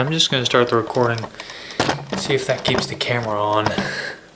I'm just gonna start the recording. See if that keeps the camera on.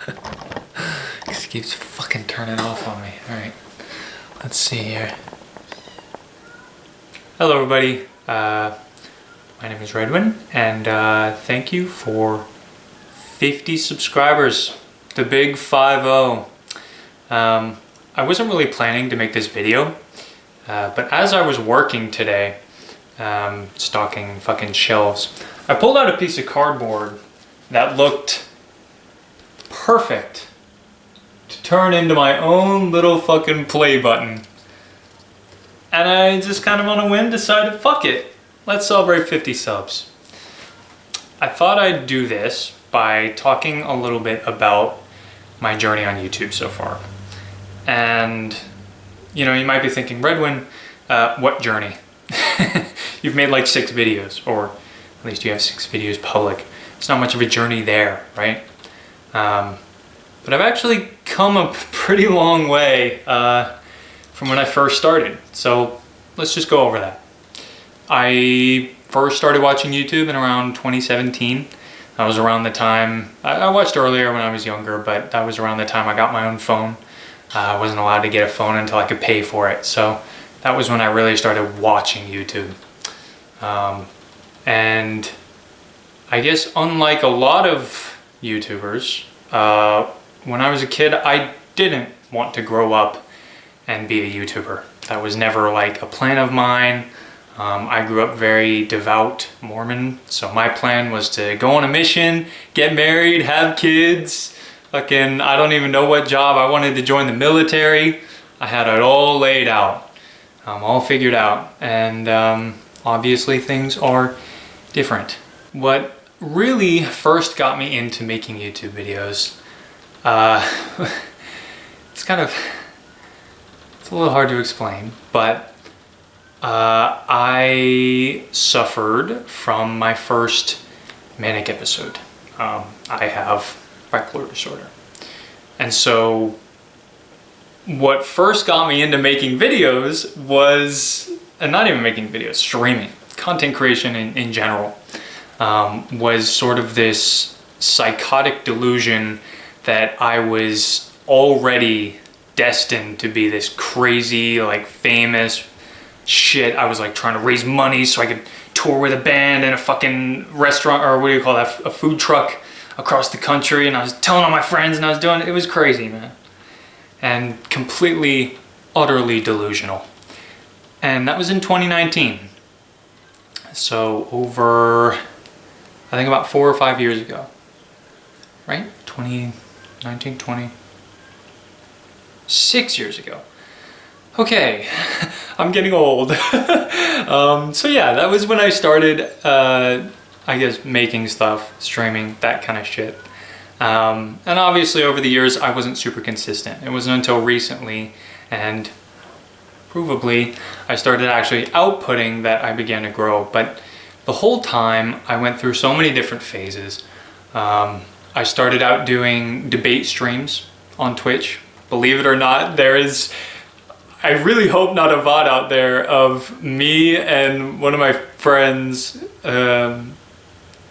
Cause it keeps fucking turning off on me. Alright. Let's see here. Hello everybody. My name is Redwin and thank you for 50 subscribers. The big 5-0. I wasn't really planning to make this video, but as I was working today, stocking fucking shelves, I pulled out a piece of cardboard that looked perfect to turn into my own little fucking play button. And I just kind of on a whim decided, fuck it, let's celebrate 50 subs. I thought I'd do this by talking a little bit about my journey on YouTube so far. And, you know, you might be thinking, Redwin, what journey? You've made like 6 videos, or at least you have 6 videos public. It's not much of a journey there, right? But I've actually come a pretty long way from when I first started. So let's just go over that. I first started watching YouTube in around 2017. That was around the time, I watched earlier when I was younger, but that was around the time I got my own phone. I wasn't allowed to get a phone until I could pay for it. So that was when I really started watching YouTube. And I guess unlike a lot of YouTubers, when I was a kid, I didn't want to grow up and be a YouTuber. That was never like a plan of mine. I grew up very devout Mormon, so my plan was to go on a mission, get married, have kids. Fucking, I don't even know what job. I wanted to join the military. I had it all laid out, all figured out, and obviously things are different. What really first got me into making YouTube videos, it's a little hard to explain, but I suffered from my first manic episode. I have bipolar disorder. And so what first got me into making videos was, and not even making videos, streaming, content creation in general, was sort of this psychotic delusion that I was already destined to be this crazy, like famous shit. I was like trying to raise money so I could tour with a band in a fucking restaurant, or what do you call that, a food truck across the country, and I was telling all my friends, and I was doing it. It was crazy, man, and completely, utterly delusional. And that was in 2019. So over, I think about 4 or 5 years ago, right? 2019, 6 years ago. Okay, I'm getting old. So yeah, that was when I started, I guess, making stuff, streaming, that kind of shit. And obviously over the years, I wasn't super consistent. It wasn't until recently, and provably, I started actually outputting that I began to grow. But the whole time, I went through so many different phases. I started out doing debate streams on Twitch. Believe it or not, there is, I really hope not a VOD out there of me and one of my friends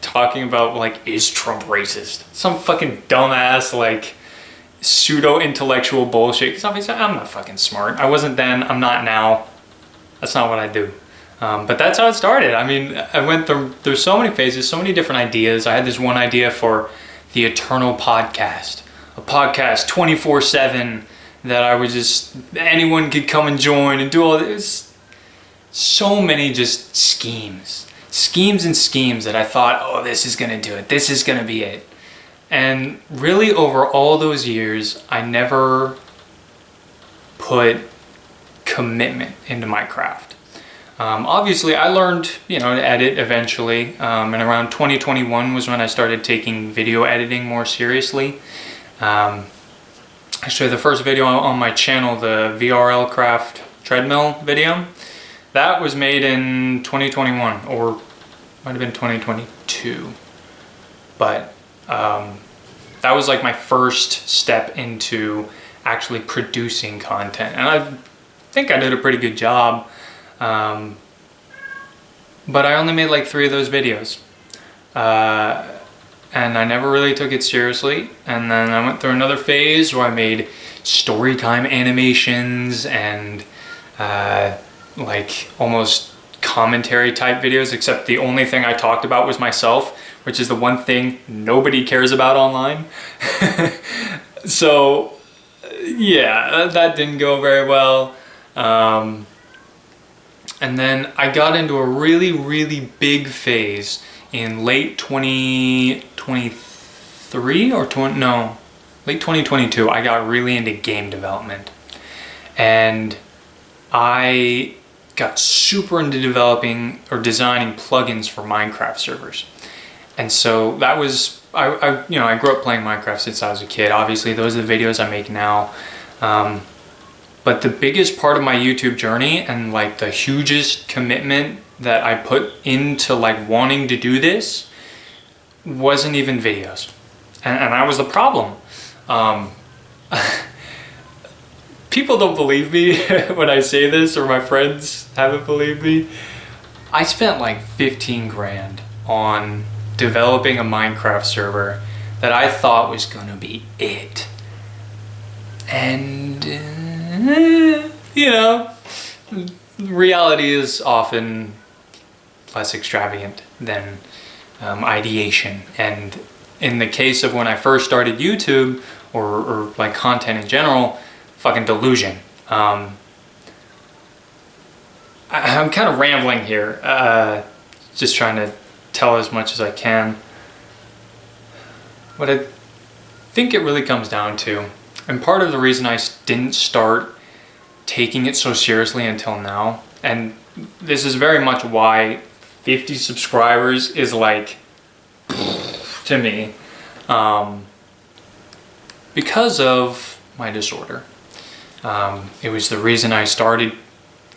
talking about, like, is Trump racist? Some fucking dumbass, like, pseudo-intellectual bullshit. Because obviously I'm not fucking smart. I wasn't then, I'm not now. That's not what I do. But that's how it started. I mean, I went through so many phases, so many different ideas. I had this one idea for the Eternal Podcast. A podcast 24/7 that I would just, anyone could come and join and do all this. So many just schemes and schemes that I thought, oh, this is gonna do it. This is gonna be it. And really over all those years, I never put commitment into my craft. Obviously I learned, you know, to edit eventually. And around 2021 was when I started taking video editing more seriously. Actually, the first video on my channel, the VRL Craft treadmill video, that was made in 2021, or might have been 2022. But that was like my first step into actually producing content. And I think I did a pretty good job. But I only made like 3 of those videos. and I never really took it seriously. And then I went through another phase where I made story time animations and like almost commentary type videos, except the only thing I talked about was myself, which is the one thing nobody cares about online. So yeah, that didn't go very well. And then I got into a really, really big phase in late 2023 or late 2022. I got really into game development, and I got super into developing or designing plugins for Minecraft servers. And so that was, I grew up playing Minecraft since I was a kid. Obviously, those are the videos I make now. But the biggest part of my YouTube journey and like the hugest commitment that I put into like wanting to do this wasn't even videos. And that was the problem. People don't believe me when I say this, or my friends haven't believed me. I spent like 15 grand on developing a Minecraft server that I thought was gonna be it. And reality is often less extravagant than ideation. And in the case of when I first started YouTube or like content in general, fucking delusion. I'm kind of rambling here, just trying to tell as much as I can. What I think it really comes down to, and part of the reason I didn't start taking it so seriously until now, and this is very much why 50 subscribers is like to me, because of my disorder. It was the reason I started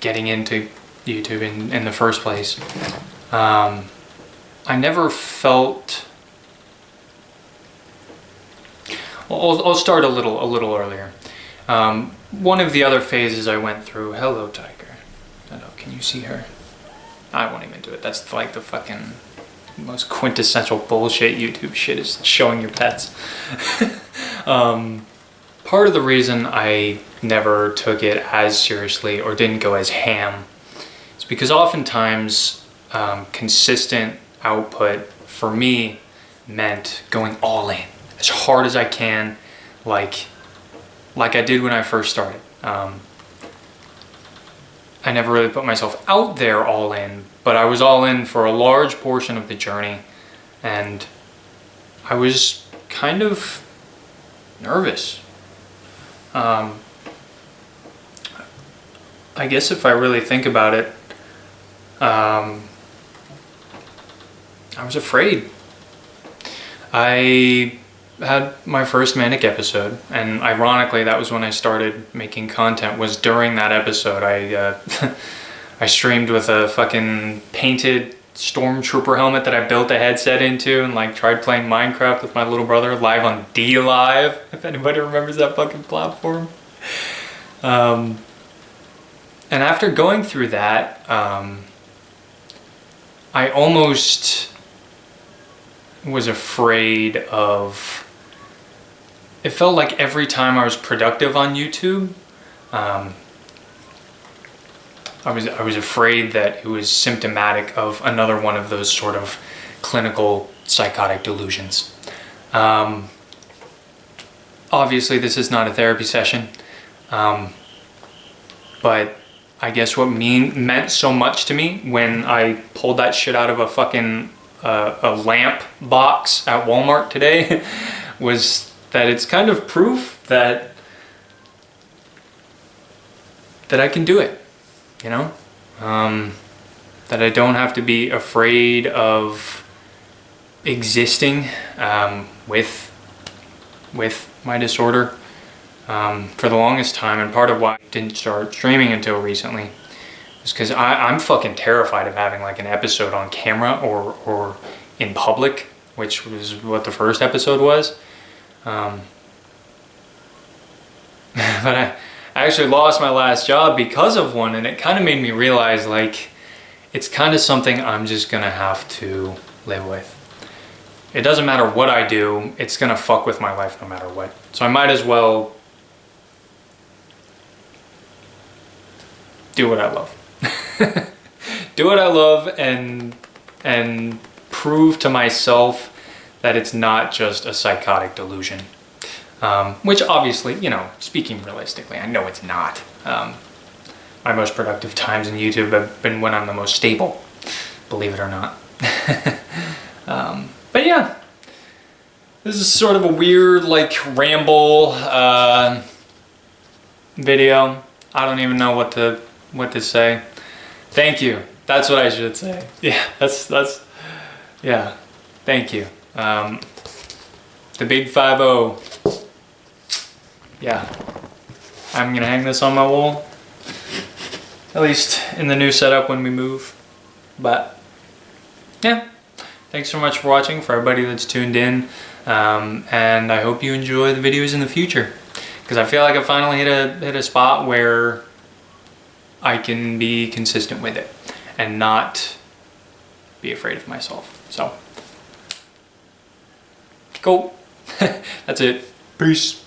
getting into YouTube in the first place. I never felt. I'll start a little earlier. One of the other phases I went through. Hello, tiger. Hello, can you see her? I won't even do it. That's like the fucking most quintessential bullshit YouTube shit, is showing your pets. Part of the reason I never took it as seriously or didn't go as ham is because oftentimes consistent output for me meant going all in as hard as I can, like I did when I first started. I never really put myself out there all in, but I was all in for a large portion of the journey, and I was kind of nervous. I guess if I really think about it, I was afraid. I had my first manic episode, and ironically that was when I started making content, was during that episode. I streamed with a fucking painted stormtrooper helmet that I built a headset into, and like tried playing Minecraft with my little brother live on DLive, if anybody remembers that fucking platform. And after going through that, I almost was afraid of. It felt like every time I was productive on YouTube, I was afraid that it was symptomatic of another one of those sort of clinical psychotic delusions. Obviously, this is not a therapy session, but I guess what meant so much to me when I pulled that shit out of a fucking a lamp box at Walmart today was that it's kind of proof that I can do it, you know? That I don't have to be afraid of existing with my disorder for the longest time. And part of why I didn't start streaming until recently is because I'm fucking terrified of having like an episode on camera or in public, which was what the first episode was. But I actually lost my last job because of one, and it kind of made me realize like it's kind of something I'm just gonna have to live with. it doesn't matter what I do, it's gonna fuck with my life no matter what. So I might as well do what I love. Do what I love and prove to myself that it's not just a psychotic delusion. Which obviously, you know, speaking realistically, I know it's not. My most productive times in YouTube have been when I'm the most stable, believe it or not. But yeah, this is sort of a weird, like, ramble video. I don't even know what to say. Thank you. That's what I should say. Yeah, yeah. Thank you. The big 5-0. Yeah. I'm gonna hang this on my wall. At least in the new setup when we move. But yeah. Thanks so much for watching, for everybody that's tuned in. And I hope you enjoy the videos in the future. Because I feel like I finally hit a spot where I can be consistent with it and not be afraid of myself. So, cool. That's it. Peace.